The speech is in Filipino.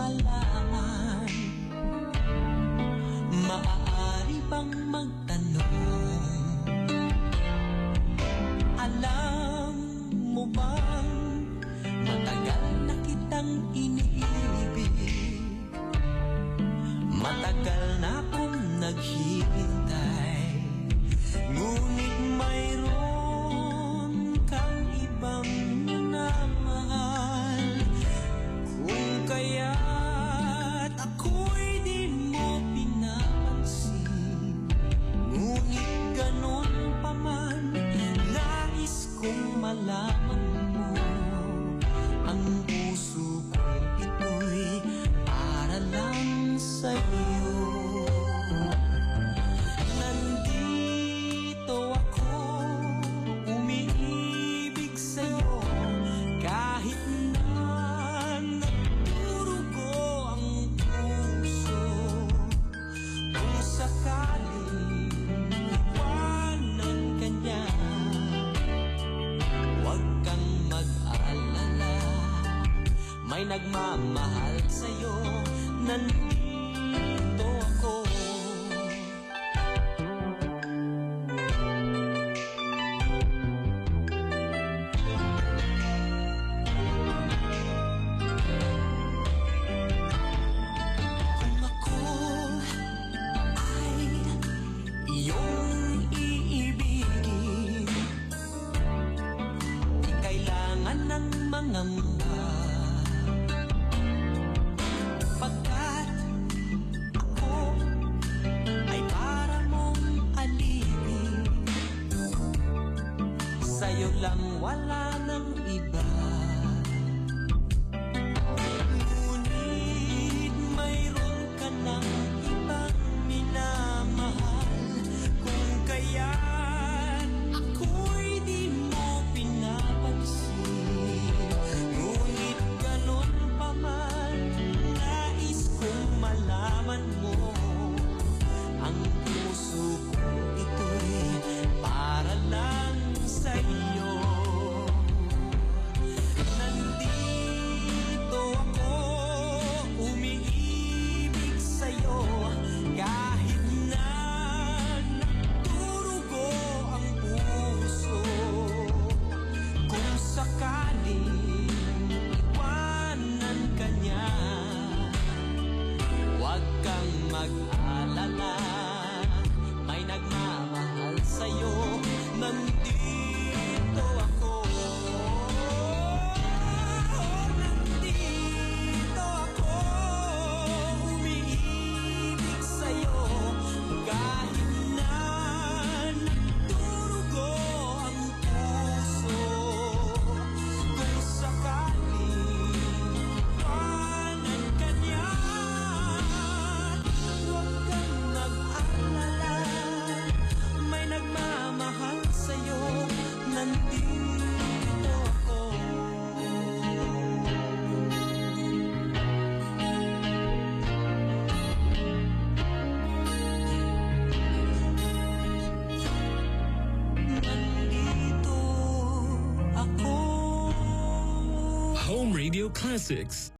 malaman? Maaari bang magtanong? Alam mo bang matagal na kitang iniibig? Matagal na akong naghihintay, ngunit mayroon kang ibang minamahal. Kung kaya't ako'y di mo pinapansin, ngunit ganon pa man, nais kong malaman mo. Ang puso kong ito'y para lang sa'yo. Nandito ako, umiibig sa'yo, kahit na nagdurugo ang puso. Kung sakaling iwanan ka niya, huwag kang mag-alala, may nagmamahal sa'yo. Nandito ako. Kung ako ay iyong iibigin, di kailangan ng mangamba, pagkat ako ay para mong alipin. Sa'yo lang, wala nang iba. Ngunit mayroon ka ng ibang minamahal. Kung kaya't ako'y di mo pinapansin, ngunit ganon pa man, nais kong malaman mo. Ang puso ko ito'y para lang sa'yo. Nandito ako, umiibig sa'yo, kahit na nagdurugo ang puso. Kung sakaling iwanan ka niya, huwag kang mag-alala, may nagmamahal sa'yo. Nandito ako. Nandito ako, umiibig sa'yo, kahit na nagdurugo ang puso. Kung sakaling iwanan ka niya, huwag kang mag-alala, may nagmamahal sa'yo. Nandito ako. Nandito ako. Home Radio Classics.